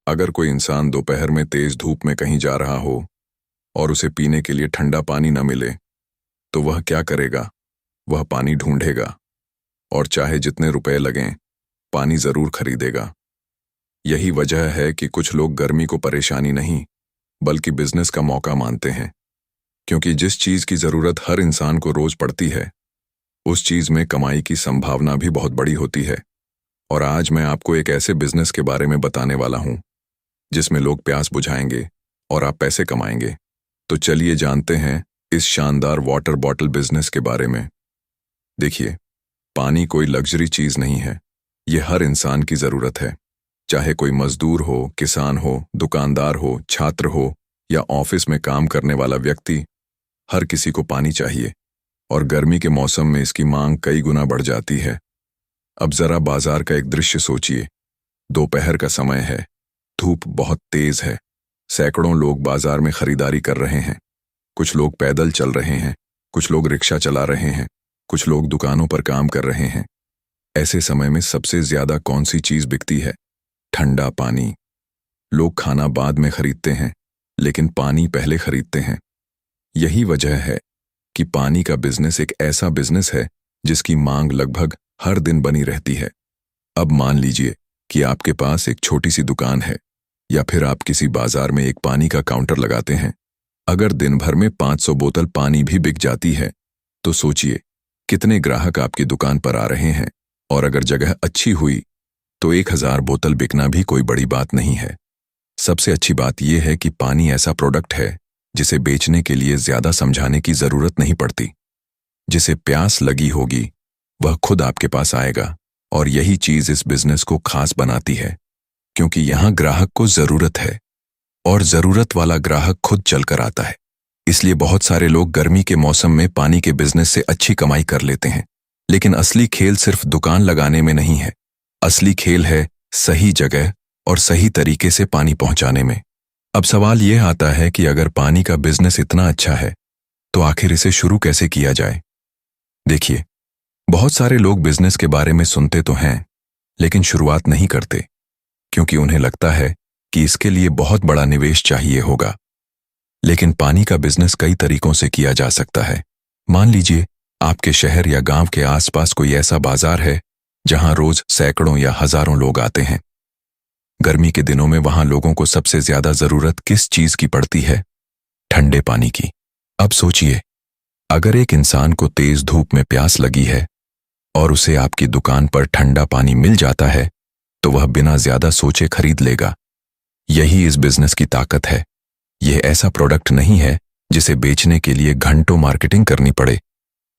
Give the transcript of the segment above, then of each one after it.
अगर कोई इंसान दोपहर में तेज धूप में कहीं जा रहा हो और उसे पीने के लिए ठंडा पानी न मिले, तो वह क्या करेगा? वह पानी ढूंढेगा और चाहे जितने रुपए लगें, पानी जरूर खरीदेगा। यही वजह है कि कुछ लोग गर्मी को परेशानी नहीं, बल्कि बिजनेस का मौका मानते हैं, क्योंकि जिस चीज की जरूरत हर इंसान को रोज पड़ती है, उस चीज में कमाई की संभावना भी बहुत बड़ी होती है। और आज मैं आपको एक ऐसे बिजनेस के बारे में बताने वाला हूं जिसमें लोग प्यास बुझाएंगे और आप पैसे कमाएंगे। तो चलिए जानते हैं इस शानदार वाटर बॉटल बिजनेस के बारे में। देखिए, पानी कोई लग्जरी चीज नहीं है, यह हर इंसान की जरूरत है। चाहे कोई मजदूर हो, किसान हो, दुकानदार हो, छात्र हो या ऑफिस में काम करने वाला व्यक्ति, हर किसी को पानी चाहिए। और गर्मी के मौसम में इसकी मांग कई गुना बढ़ जाती है। अब जरा बाजार का एक दृश्य सोचिए। दोपहर का समय है, धूप बहुत तेज है, सैकड़ों लोग बाजार में खरीदारी कर रहे हैं। कुछ लोग पैदल चल रहे हैं, कुछ लोग रिक्शा चला रहे हैं, कुछ लोग दुकानों पर काम कर रहे हैं। ऐसे समय में सबसे ज्यादा कौन सी चीज बिकती है? ठंडा पानी। लोग खाना बाद में खरीदते हैं, लेकिन पानी पहले खरीदते हैं। यही वजह है कि पानी का बिजनेस एक ऐसा बिजनेस है जिसकी मांग लगभग हर दिन बनी रहती है। अब मान लीजिए कि आपके पास एक छोटी सी दुकान है, या फिर आप किसी बाजार में एक पानी का काउंटर लगाते हैं। अगर दिन भर में 500 बोतल पानी भी बिक जाती है, तो सोचिए कितने ग्राहक आपकी दुकान पर आ रहे हैं। और अगर जगह अच्छी हुई तो 1000 बोतल बिकना भी कोई बड़ी बात नहीं है। सबसे अच्छी बात यह है कि पानी ऐसा प्रोडक्ट है जिसे बेचने के लिए ज्यादा समझाने की जरूरत नहीं पड़ती। जिसे प्यास लगी होगी वह खुद आपके पास आएगा, और यही चीज इस बिजनेस को खास बनाती है, क्योंकि यहां ग्राहक को जरूरत है और जरूरत वाला ग्राहक खुद चलकर आता है। इसलिए बहुत सारे लोग गर्मी के मौसम में पानी के बिजनेस से अच्छी कमाई कर लेते हैं। लेकिन असली खेल सिर्फ दुकान लगाने में नहीं है। असली खेल है सही जगह और सही तरीके से पानी पहुंचाने में। अब सवाल यह आता है कि अगर पानी का बिजनेस इतना अच्छा है, तो आखिर इसे शुरू कैसे किया जाए? देखिए, बहुत सारे लोग बिजनेस के बारे में सुनते तो हैं, लेकिन शुरुआत नहीं करते, क्योंकि उन्हें लगता है कि इसके लिए बहुत बड़ा निवेश चाहिए होगा। लेकिन पानी का बिजनेस कई तरीकों से किया जा सकता है। मान लीजिए आपके शहर या गांव के आसपास कोई ऐसा बाजार है जहां रोज सैकड़ों या हजारों लोग आते हैं। गर्मी के दिनों में वहां लोगों को सबसे ज्यादा जरूरत किस चीज की पड़ती है? ठंडे पानी की। अब सोचिए, अगर एक इंसान को तेज धूप में प्यास लगी है और उसे आपकी दुकान पर ठंडा पानी मिल जाता है, तो वह बिना ज्यादा सोचे खरीद लेगा। यही इस बिजनेस की ताकत है। यह ऐसा प्रोडक्ट नहीं है जिसे बेचने के लिए घंटों मार्केटिंग करनी पड़े,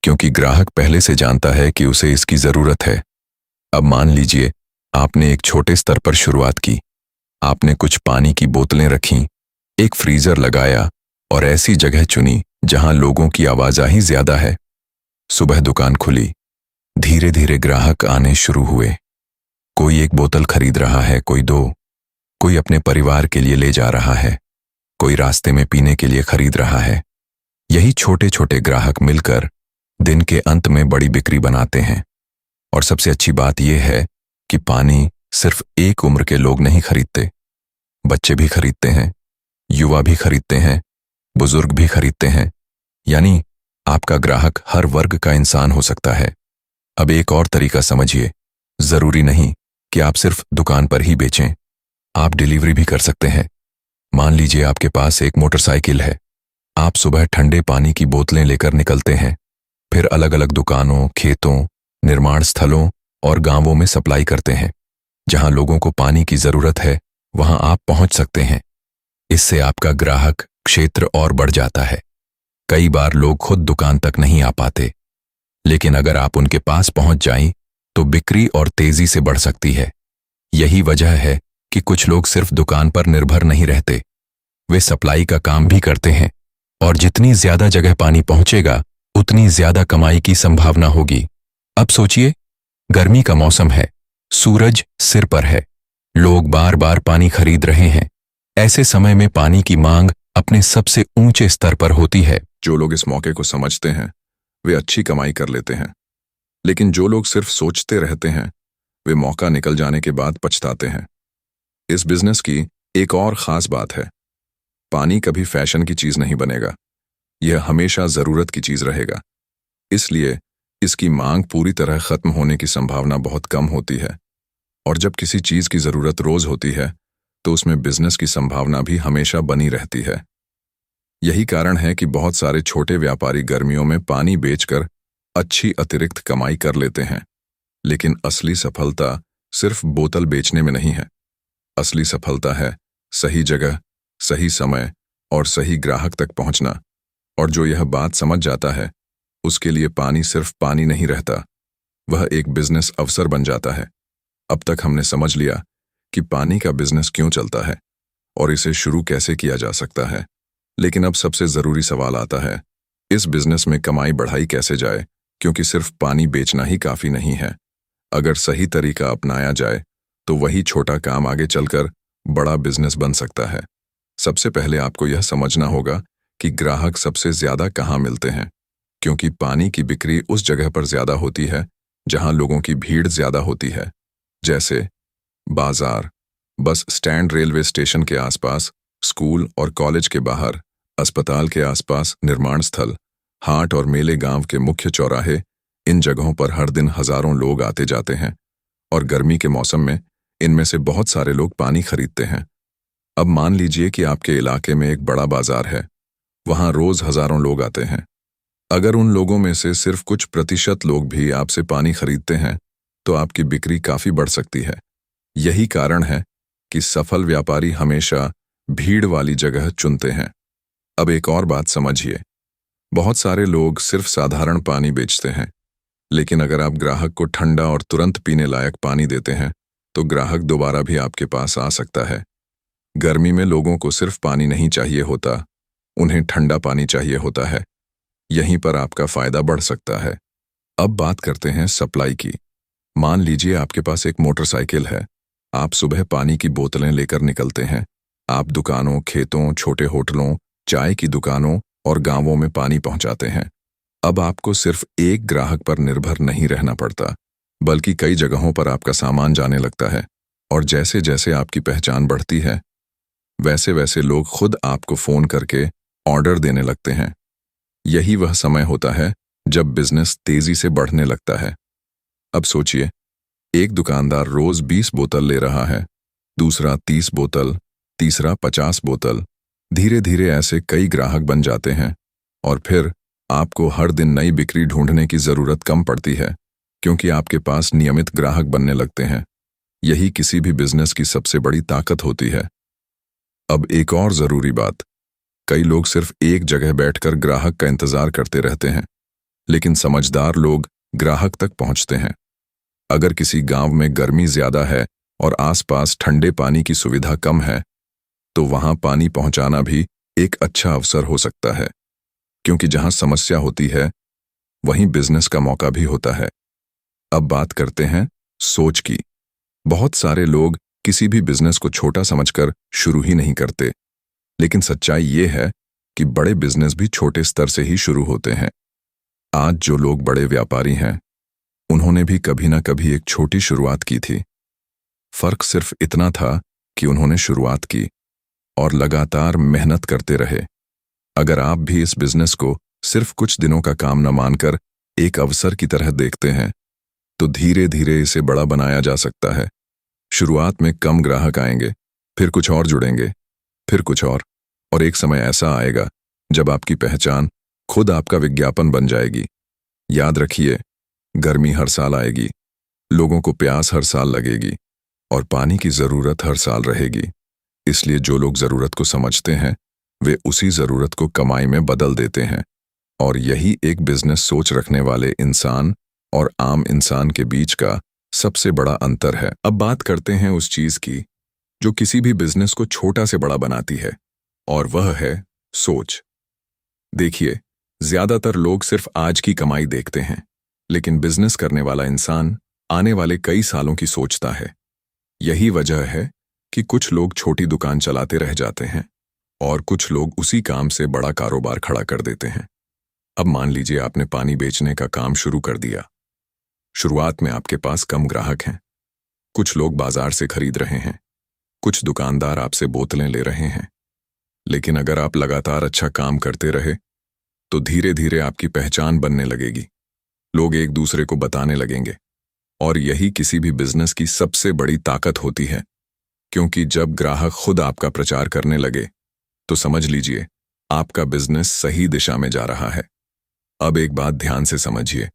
क्योंकि ग्राहक पहले से जानता है कि उसे इसकी जरूरत है। अब मान लीजिए आपने एक छोटे स्तर पर शुरुआत की। आपने कुछ पानी की बोतलें रखीं, एक फ्रीजर लगाया और ऐसी जगह चुनी जहां लोगों की आवाजाही ज्यादा है। सुबह दुकान खुली, धीरे धीरे ग्राहक आने शुरू हुए। कोई एक बोतल खरीद रहा है, कोई 2, कोई अपने परिवार के लिए ले जा रहा है, कोई रास्ते में पीने के लिए खरीद रहा है। यही छोटे छोटे ग्राहक मिलकर दिन के अंत में बड़ी बिक्री बनाते हैं। और सबसे अच्छी बात यह है कि पानी सिर्फ एक उम्र के लोग नहीं खरीदते। बच्चे भी खरीदते हैं, युवा भी खरीदते हैं, बुजुर्ग भी खरीदते हैं। यानी आपका ग्राहक हर वर्ग का इंसान हो सकता है। अब एक और तरीका समझिए, जरूरी नहीं कि आप सिर्फ दुकान पर ही बेचें, आप डिलीवरी भी कर सकते हैं। मान लीजिए आपके पास एक मोटरसाइकिल है। आप सुबह ठंडे पानी की बोतलें लेकर निकलते हैं, फिर अलग अलग दुकानों, खेतों, निर्माण स्थलों और गांवों में सप्लाई करते हैं। जहां लोगों को पानी की जरूरत है, वहां आप पहुंच सकते हैं। इससे आपका ग्राहक क्षेत्र और बढ़ जाता है। कई बार लोग खुद दुकान तक नहीं आ पाते, लेकिन अगर आप उनके पास पहुंच जाएं, तो बिक्री और तेजी से बढ़ सकती है। यही वजह है कि कुछ लोग सिर्फ दुकान पर निर्भर नहीं रहते, वे सप्लाई का काम भी करते हैं। और जितनी ज्यादा जगह पानी पहुंचेगा, उतनी ज्यादा कमाई की संभावना होगी। अब सोचिए, गर्मी का मौसम है, सूरज सिर पर है, लोग बार बार पानी खरीद रहे हैं। ऐसे समय में पानी की मांग अपने सबसे ऊंचे स्तर पर होती है। जो लोग इस मौके को समझते हैं, वे अच्छी कमाई कर लेते हैं। लेकिन जो लोग सिर्फ सोचते रहते हैं, वे मौका निकल जाने के बाद पछताते हैं। इस बिजनेस की एक और ख़ास बात है, पानी कभी फैशन की चीज़ नहीं बनेगा। यह हमेशा ज़रूरत की चीज़ रहेगा। इसलिए इसकी मांग पूरी तरह ख़त्म होने की संभावना बहुत कम होती है। और जब किसी चीज़ की ज़रूरत रोज़ होती है, तो उसमें बिज़नेस की संभावना भी हमेशा बनी रहती है। यही कारण है कि बहुत सारे छोटे व्यापारी गर्मियों में पानी बेचकर अच्छी अतिरिक्त कमाई कर लेते हैं। लेकिन असली सफलता सिर्फ बोतल बेचने में नहीं है। असली सफलता है सही जगह, सही समय और सही ग्राहक तक पहुंचना। और जो यह बात समझ जाता है, उसके लिए पानी सिर्फ पानी नहीं रहता, वह एक बिजनेस अवसर बन जाता है। अब तक हमने समझ लिया कि पानी का बिजनेस क्यों चलता है और इसे शुरू कैसे किया जा सकता है। लेकिन अब सबसे जरूरी सवाल आता है, इस बिजनेस में कमाई बढ़ाई कैसे जाए, क्योंकि सिर्फ पानी बेचना ही काफी नहीं है। अगर सही तरीका अपनाया जाए तो वही छोटा काम आगे चलकर बड़ा बिजनेस बन सकता है। सबसे पहले आपको यह समझना होगा कि ग्राहक सबसे ज्यादा कहाँ मिलते हैं, क्योंकि पानी की बिक्री उस जगह पर ज्यादा होती है जहां लोगों की भीड़ ज्यादा होती है। जैसे बाजार, बस स्टैंड, रेलवे स्टेशन के आसपास, स्कूल और कॉलेज के बाहर, अस्पताल के आसपास, निर्माण स्थल, हाट और मेले, गांव के मुख्य चौराहे। इन जगहों पर हर दिन हजारों लोग आते जाते हैं और गर्मी के मौसम में इनमें से बहुत सारे लोग पानी खरीदते हैं। अब मान लीजिए कि आपके इलाके में एक बड़ा बाजार है, वहां रोज हजारों लोग आते हैं। अगर उन लोगों में से सिर्फ कुछ प्रतिशत लोग भी आपसे पानी खरीदते हैं, तो आपकी बिक्री काफी बढ़ सकती है। यही कारण है कि सफल व्यापारी हमेशा भीड़ वाली जगह चुनते हैं। अब एक और बात समझिए, बहुत सारे लोग सिर्फ साधारण पानी बेचते हैं, लेकिन अगर आप ग्राहक को ठंडा और तुरंत पीने लायक पानी देते हैं, तो ग्राहक दोबारा भी आपके पास आ सकता है। गर्मी में लोगों को सिर्फ पानी नहीं चाहिए होता, उन्हें ठंडा पानी चाहिए होता है। यहीं पर आपका फायदा बढ़ सकता है। अब बात करते हैं सप्लाई की। मान लीजिए आपके पास एक मोटरसाइकिल है। आप सुबह पानी की बोतलें लेकर निकलते हैं। आप दुकानों, खेतों, छोटे होटलों, चाय की दुकानों और गांवों में पानी पहुंचाते हैं। अब आपको सिर्फ एक ग्राहक पर निर्भर नहीं रहना पड़ता, बल्कि कई जगहों पर आपका सामान जाने लगता है। और जैसे जैसे आपकी पहचान बढ़ती है, वैसे वैसे लोग खुद आपको फोन करके ऑर्डर देने लगते हैं। यही वह समय होता है जब बिजनेस तेजी से बढ़ने लगता है। अब सोचिए, एक दुकानदार रोज 20 बोतल ले रहा है, दूसरा 30 बोतल, तीसरा 50 बोतल। धीरे धीरे ऐसे कई ग्राहक बन जाते हैं और फिर आपको हर दिन नई बिक्री ढूंढने की जरूरत कम पड़ती है, क्योंकि आपके पास नियमित ग्राहक बनने लगते हैं। यही किसी भी बिजनेस की सबसे बड़ी ताकत होती है। अब एक और जरूरी बात, कई लोग सिर्फ एक जगह बैठकर ग्राहक का इंतजार करते रहते हैं, लेकिन समझदार लोग ग्राहक तक पहुंचते हैं। अगर किसी गांव में गर्मी ज्यादा है और आसपास ठंडे पानी की सुविधा कम है, तो वहां पानी पहुंचाना भी एक अच्छा अवसर हो सकता है, क्योंकि जहां समस्या होती है, वहीं बिजनेस का मौका भी होता है। अब बात करते हैं सोच की। बहुत सारे लोग किसी भी बिजनेस को छोटा समझकर शुरू ही नहीं करते, लेकिन सच्चाई ये है कि बड़े बिजनेस भी छोटे स्तर से ही शुरू होते हैं। आज जो लोग बड़े व्यापारी हैं, उन्होंने भी कभी ना कभी एक छोटी शुरुआत की थी। फर्क सिर्फ इतना था कि उन्होंने शुरुआत की और लगातार मेहनत करते रहे। अगर आप भी इस बिजनेस को सिर्फ कुछ दिनों का काम न मानकर एक अवसर की तरह देखते हैं, तो धीरे धीरे इसे बड़ा बनाया जा सकता है। शुरुआत में कम ग्राहक आएंगे, फिर कुछ और जुड़ेंगे, फिर कुछ और एक समय ऐसा आएगा जब आपकी पहचान खुद आपका विज्ञापन बन जाएगी। याद रखिए, गर्मी हर साल आएगी, लोगों को प्यास हर साल लगेगी और पानी की जरूरत हर साल रहेगी। इसलिए जो लोग जरूरत को समझते हैं, वे उसी जरूरत को कमाई में बदल देते हैं। और यही एक बिजनेस सोच रखने वाले इंसान और आम इंसान के बीच का सबसे बड़ा अंतर है। अब बात करते हैं उस चीज की जो किसी भी बिजनेस को छोटा से बड़ा बनाती है, और वह है सोच। देखिए, ज्यादातर लोग सिर्फ आज की कमाई देखते हैं, लेकिन बिजनेस करने वाला इंसान आने वाले कई सालों की सोचता है। यही वजह है कि कुछ लोग छोटी दुकान चलाते रह जाते हैं और कुछ लोग उसी काम से बड़ा कारोबार खड़ा कर देते हैं। अब मान लीजिए आपने पानी बेचने का काम शुरू कर दिया। शुरुआत में आपके पास कम ग्राहक हैं, कुछ लोग बाजार से खरीद रहे हैं, कुछ दुकानदार आपसे बोतलें ले रहे हैं, लेकिन अगर आप लगातार अच्छा काम करते रहे तो धीरे धीरे आपकी पहचान बनने लगेगी। लोग एक दूसरे को बताने लगेंगे, और यही किसी भी बिजनेस की सबसे बड़ी ताकत होती है, क्योंकि जब ग्राहक खुद आपका प्रचार करने लगे तो समझ लीजिए आपका बिजनेस सही दिशा में जा रहा है। अब एक बात ध्यान से समझिए,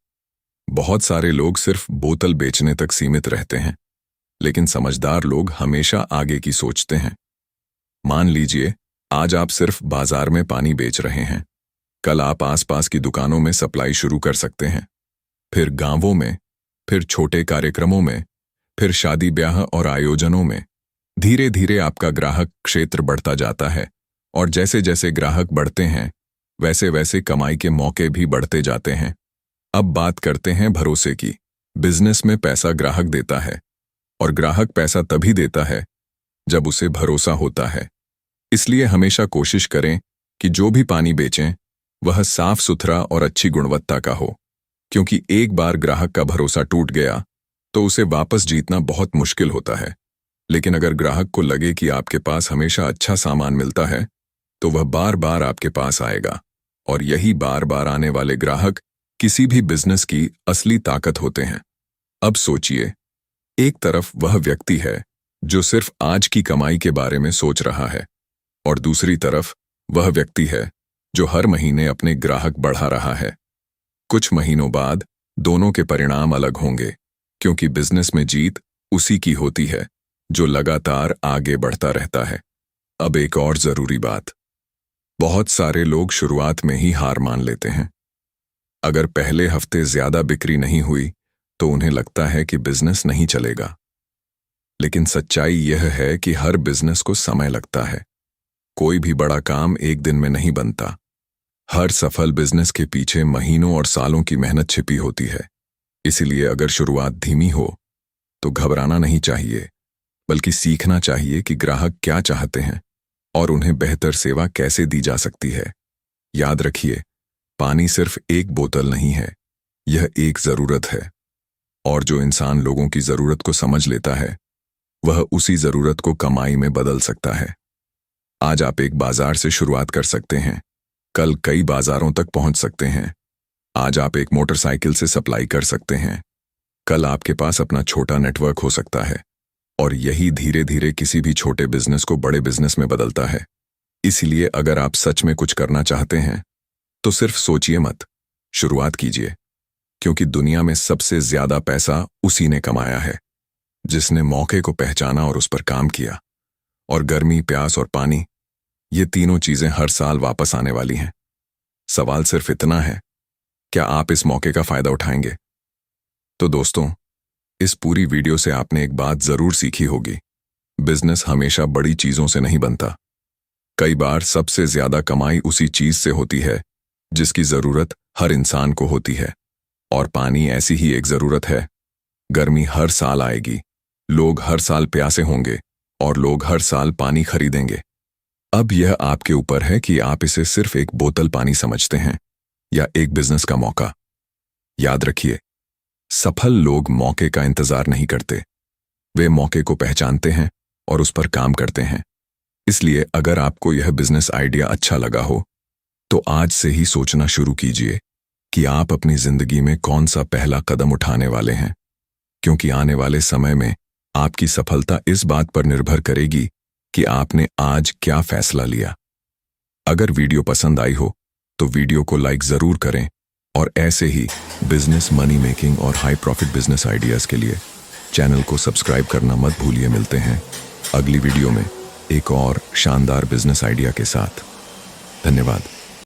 बहुत सारे लोग सिर्फ बोतल बेचने तक सीमित रहते हैं, लेकिन समझदार लोग हमेशा आगे की सोचते हैं। मान लीजिए आज आप सिर्फ बाजार में पानी बेच रहे हैं, कल आप आसपास की दुकानों में सप्लाई शुरू कर सकते हैं, फिर गांवों में, फिर छोटे कार्यक्रमों में, फिर शादी ब्याह और आयोजनों में। धीरे धीरे आपका ग्राहक क्षेत्र बढ़ता जाता है, और जैसे जैसे ग्राहक बढ़ते हैं वैसे वैसे कमाई के मौके भी बढ़ते जाते हैं। अब बात करते हैं भरोसे की। बिजनेस में पैसा ग्राहक देता है, और ग्राहक पैसा तभी देता है जब उसे भरोसा होता है। इसलिए हमेशा कोशिश करें कि जो भी पानी बेचें वह साफ सुथरा और अच्छी गुणवत्ता का हो, क्योंकि एक बार ग्राहक का भरोसा टूट गया तो उसे वापस जीतना बहुत मुश्किल होता है। लेकिन अगर ग्राहक को लगे कि आपके पास हमेशा अच्छा सामान मिलता है तो वह बार बार आपके पास आएगा, और यही बार बार आने वाले ग्राहक किसी भी बिजनेस की असली ताकत होते हैं। अब सोचिए, एक तरफ वह व्यक्ति है जो सिर्फ आज की कमाई के बारे में सोच रहा है, और दूसरी तरफ वह व्यक्ति है जो हर महीने अपने ग्राहक बढ़ा रहा है। कुछ महीनों बाद दोनों के परिणाम अलग होंगे, क्योंकि बिजनेस में जीत उसी की होती है जो लगातार आगे बढ़ता रहता है। अब एक और जरूरी बात, बहुत सारे लोग शुरुआत में ही हार मान लेते हैं। अगर पहले हफ्ते ज्यादा बिक्री नहीं हुई तो उन्हें लगता है कि बिजनेस नहीं चलेगा, लेकिन सच्चाई यह है कि हर बिजनेस को समय लगता है। कोई भी बड़ा काम एक दिन में नहीं बनता। हर सफल बिजनेस के पीछे महीनों और सालों की मेहनत छिपी होती है। इसलिए अगर शुरुआत धीमी हो तो घबराना नहीं चाहिए, बल्कि सीखना चाहिए कि ग्राहक क्या चाहते हैं और उन्हें बेहतर सेवा कैसे दी जा सकती है। याद रखिए, पानी सिर्फ एक बोतल नहीं है, यह एक जरूरत है, और जो इंसान लोगों की जरूरत को समझ लेता है वह उसी जरूरत को कमाई में बदल सकता है। आज आप एक बाजार से शुरुआत कर सकते हैं, कल कई बाजारों तक पहुंच सकते हैं। आज आप एक मोटरसाइकिल से सप्लाई कर सकते हैं, कल आपके पास अपना छोटा नेटवर्क हो सकता है, और यही धीरे धीरे किसी भी छोटे बिजनेस को बड़े बिजनेस में बदलता है। इसलिए अगर आप सच में कुछ करना चाहते हैं तो सिर्फ सोचिए मत, शुरुआत कीजिए, क्योंकि दुनिया में सबसे ज्यादा पैसा उसी ने कमाया है जिसने मौके को पहचाना और उस पर काम किया। और गर्मी, प्यास और पानी, ये तीनों चीजें हर साल वापस आने वाली हैं। सवाल सिर्फ इतना है, क्या आप इस मौके का फायदा उठाएंगे? तो दोस्तों, इस पूरी वीडियो से आपने एक बात जरूर सीखी होगी, बिजनेस हमेशा बड़ी चीजों से नहीं बनता। कई बार सबसे ज्यादा कमाई उसी चीज से होती है जिसकी जरूरत हर इंसान को होती है, और पानी ऐसी ही एक जरूरत है। गर्मी हर साल आएगी, लोग हर साल प्यासे होंगे, और लोग हर साल पानी खरीदेंगे। अब यह आपके ऊपर है कि आप इसे सिर्फ एक बोतल पानी समझते हैं या एक बिजनेस का मौका। याद रखिए, सफल लोग मौके का इंतजार नहीं करते, वे मौके को पहचानते हैं और उस पर काम करते हैं। इसलिए अगर आपको यह बिजनेस आइडिया अच्छा लगा हो तो आज से ही सोचना शुरू कीजिए कि आप अपनी जिंदगी में कौन सा पहला कदम उठाने वाले हैं, क्योंकि आने वाले समय में आपकी सफलता इस बात पर निर्भर करेगी कि आपने आज क्या फैसला लिया। अगर वीडियो पसंद आई हो तो वीडियो को लाइक जरूर करें, और ऐसे ही बिजनेस, मनी मेकिंग और हाई प्रॉफिट बिजनेस आइडियाज के लिए चैनल को सब्सक्राइब करना मत भूलिए। मिलते हैं अगली वीडियो में एक और शानदार बिजनेस आइडिया के साथ। धन्यवाद।